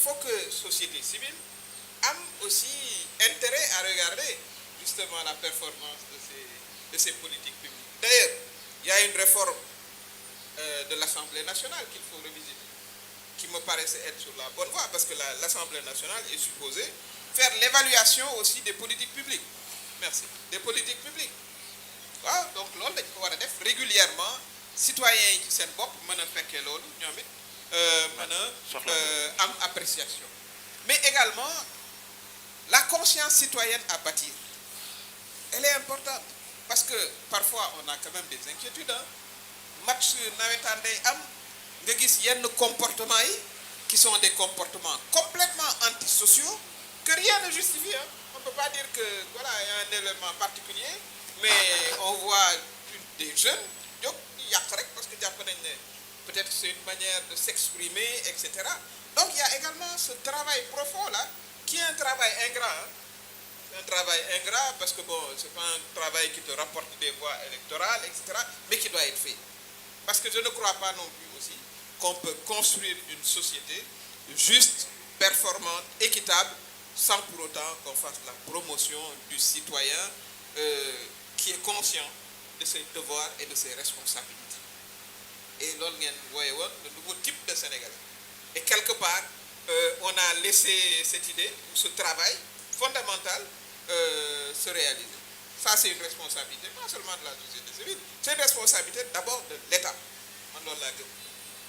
faut que société civile ait aussi intérêt à regarder justement la performance de ces politiques publiques. D'ailleurs, il y a une réforme de l'Assemblée nationale qu'il faut revisiter, qui me paraissait être sur la bonne voie, parce que l'Assemblée nationale est supposée faire l'évaluation aussi des politiques publiques. Merci. Des politiques publiques. Waaw donc loolu dañ ko war a def régulièrement citoyens yi ci seen bopp mën a fekkee loolu ñoom it mën a am appréciation. Mais également la conscience citoyenne à bâtir, elle est importante parce que parfois on a quand même des inquiétudes. Match nawetaan day am nga gis yenn comportements yi qui sont des comportements complètement antisociaux que rien ne justifie. On ne peut pas dire que voilà, il y a un élément particulier, mais on voit des jeunes jóg di yàq rek parce que jàpp nañ ne peut-être c'est une manière de s'exprimer, etc. Donc il y a également ce travail profond là qui est un travail ingrat. Un travail ingrat parce que bon, c'est pas un travail qui te rapporte des voix électorales, etc., mais qui doit être fait. Parce que je ne crois pas non plus aussi qu'on peut construire une société juste, performante, équitable, sans pour autant qu'on fasse la promotion du citoyen qui est conscient de ses devoirs et de ses responsabilités. Et loolu ngeen wooye woon le nouveau type de Sénégalais. Et quelque part, on a laissé cette idée, ce travail fondamental se réaliser. Ça, c'est une responsabilité, pas seulement de la société civile, c'est une responsabilité d'abord de l'État.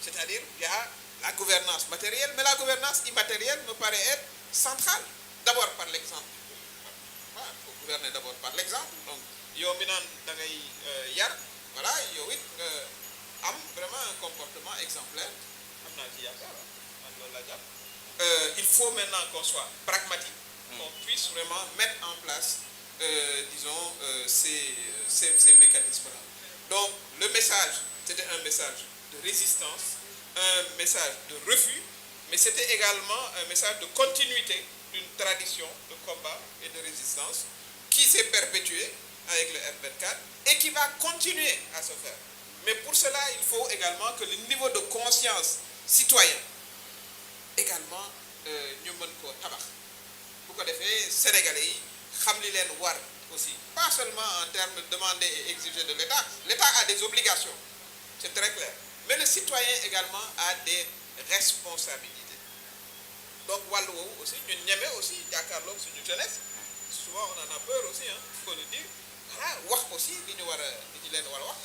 C'est-à-dire, il y a la gouvernance matérielle, mais la gouvernance immatérielle me paraît être centrale. D'abord par l'exemple. Voilà, il faut gouverner d'abord par l'exemple. Donc, yow mi naan da ngay yar, voilà, yow it nga am vraiment un comportement exemplaire. Am naa ci yaakaar, man loolu la jàpp. Il faut maintenant qu'on soit pragmatique, qu'on puisse vraiment mettre en place, disons, ces mécanismes-là. Donc, le message, c'était un message de résistance, un message de refus, mais c'était également un message de continuité d'une tradition de combat et de résistance qui s'est perpétuée avec le F24 et qui va continuer à se faire. Mais pour cela, il faut également que le niveau de conscience citoyen également ñu mën koo tabax bu ko defee Sénégalais yi xam li leen war aussi, pas seulement en termes de demander et exiger de l'État. L'État a des obligations, c'est très clair, mais le citoyen également a des responsabilités. Donc wàllu woowu aussi ñun ñeme aussi jàkkaarloog suñu jeunesse, souvent on en a peur aussi, il faut le dire, voilà, wax aussi li ñu leen war a wax,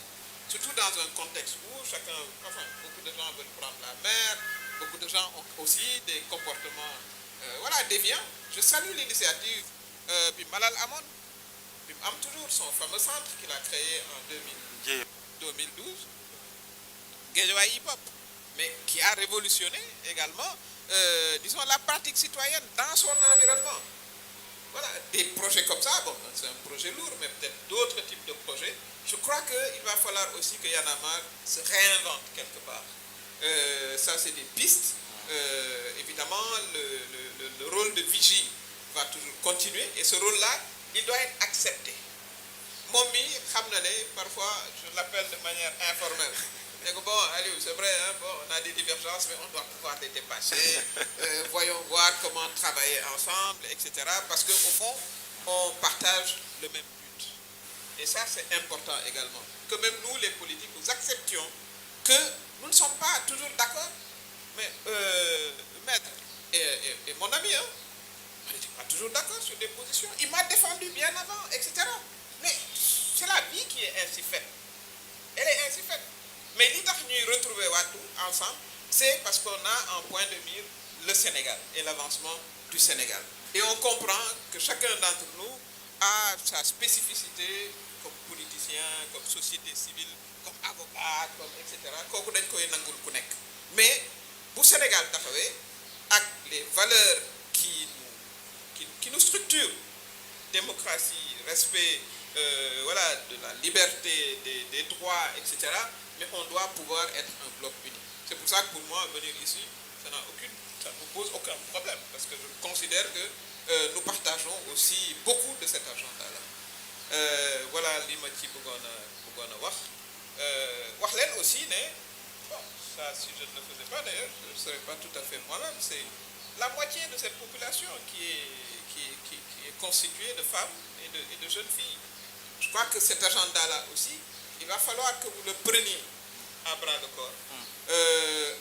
surtout dans un contexte où beaucoup de gens veulent prendre la mer, beaucoup de gens ont aussi des comportements déviants. Je salue l'initiative bi Malal amoon, bi mu am toujours son fameux centre qu'il a créé en 2012, Guédiawaye Hip Hop, mais qui a révolutionné également, disons, la pratique citoyenne dans son environnement. Voilà, des projets comme ça, bon, c'est un projet lourd, mais peut-être d'autres types de projets. Je crois qu'il va falloir aussi que Y'en a marre se réinvente quelque part. Ça, c'est des pistes. Évidemment, le rôle de vigie va toujours continuer, et ce rôle-là, il doit être accepté. Momi, parfois, je l'appelle de manière informelle. Bon, allez, c'est vrai, hein, bon, on a des divergences, mais on doit pouvoir les dépasser. Voyons voir comment travailler ensemble, etc. Parce qu'au fond, on partage le même but. Et ça, c'est important également. Que même nous, les politiques, nous acceptions que nous ne sommes pas toujours d'accord. Mais Maître et mon ami, on n'était pas toujours d'accord sur des positions. Il m'a défendu bien avant, etc. Mais c'est la vie qui est ainsi faite. Elle est ainsi faite. Mais l'idée que nous retrouver ensemble, c'est parce qu'on a en point de mire le Sénégal et l'avancement du Sénégal. Et on comprend que chacun d'entre nous a sa spécificité comme politicien, comme société civile, comme avocat, comme etc. Mais pour le Sénégal, avec les valeurs qui nous structurent, démocratie, respect, de la liberté, des droits, etc., mais on doit pouvoir être un bloc uni. C'est pour ça que pour moi, venir ici, ça ne nous pose aucun problème, parce que je considère que nous partageons aussi beaucoup de cet agenda-là. Voilà l'image pour qu'on wax. Wax leen aussi, bon, ça, si je ne le faisais pas d'ailleurs, je ne serais pas tout à fait moi-même, c'est la moitié de cette population qui est constituée de femmes et de jeunes filles. Je crois que cet agenda-là aussi, il va falloir que vous le preniez à bras le corps,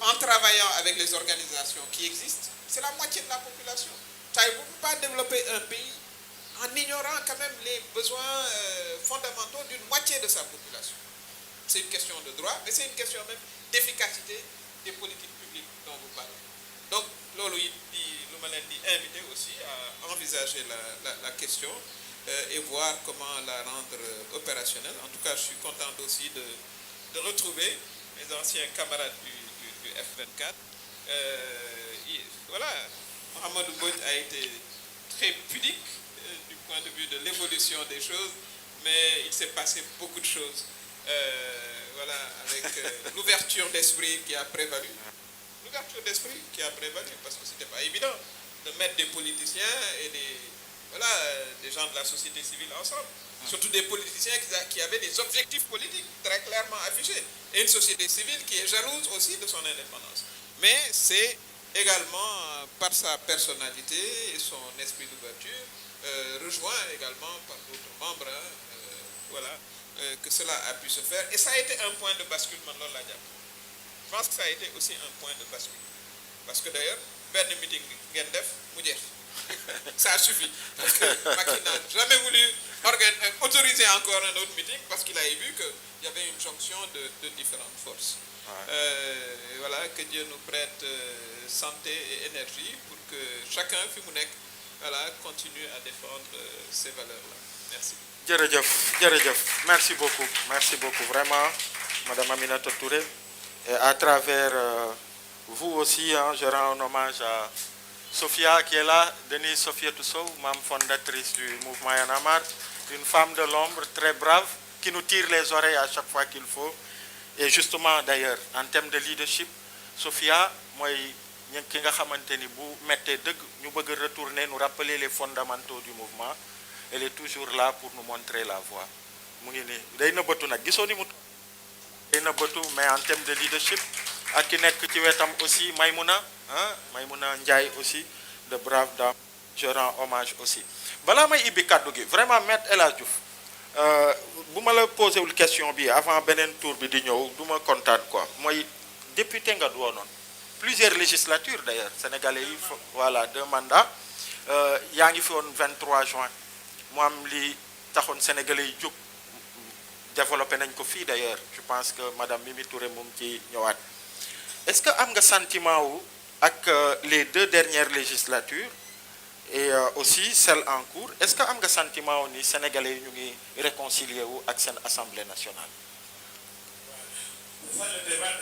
en travaillant avec les organisations qui existent. C'est la moitié de la population. Vous ne pouvez pas développer un pays en ignorant quand même les besoins fondamentaux d'une moitié de sa population. C'est une question de droit, mais c'est une question même d'efficacité des politiques publiques dont vous parlez. Donc, Lolo, nous m'avons invité aussi à envisager la question et voir comment la rendre opérationnelle. En tout cas, je suis content aussi de retrouver mes anciens camarades du F24. Voilà, Mohamed Oubod a été très pudique du point de vue de l'évolution des choses, mais il s'est passé beaucoup de choses. Voilà, avec l'ouverture d'esprit qui a prévalu. L'ouverture d'esprit qui a prévalu, parce que ce n'était pas évident de mettre des politiciens et des gens de la société civile ensemble. Surtout des politiciens qui avaient des objectifs politiques très clairement affichés. Et une société civile qui est jalouse aussi de son indépendance. Mais c'est également par sa personnalité et son esprit d'ouverture, rejoint également par d'autres membres, que cela a pu se faire. Et ça a été un point de basculement dans la diable. Je pense que ça a été aussi un point de bascule. Parce que d'ailleurs, ben meeting Gendef, Moudjef. Ça a suffi. Parce que Macky n'a jamais voulu autoriser encore un autre meeting parce qu'il avait vu qu'il y avait une jonction de différentes forces. Ouais. Voilà, que Dieu nous prête santé et énergie pour que chacun, Fimounek, continue à défendre ces valeurs-là. Merci. Merci beaucoup vraiment, Madame Aminata Touré. Et à travers vous aussi, je rends un hommage à Sophia qui est là, Denise Sophia Toussou, membre fondatrice du mouvement Y en a marre, une femme de l'ombre très brave qui nous tire les oreilles à chaque fois qu'il faut. Et justement d'ailleurs, en termes de leadership, Sophia, moi, ki nga xamanteni bu metté deug ñu bëgg retourner nous rappeler les fondamentaux du mouvement. Elle est toujours là pour nous montrer la voie. Mu ngi ni day nëbbatu nag gisoo ni mu day nëbbatu mais en termes de leadership ak ki nekk ci wetam aussi Maïmouna Ndiaye aussi de brave dame, je rends hommage aussi. Balaa may ibbi kaddu gi vraiment maître El Hadj Diouf bu ma la posé wul question bi avant beneen tour bi di ñëw du ma kontaan quoi mooy député nga doonoon plusieurs législatures d'ailleurs sénégalais yi voilà 2 mandats yaa ngi fi woon 23 juin mu am li taxoon sénégalais yi jóg développé nañ ko fii d'ailleurs je pense que madame Mimi Touré moom ci ñëwaat est-ce que am nga sentiment wu ak les 2 dernières législatures et aussi celle en cours est-ce que am nga sentiment wu ni sénégalais yi ñu ngi réconcilier wu ak seen assemblée nationale? Ça le débat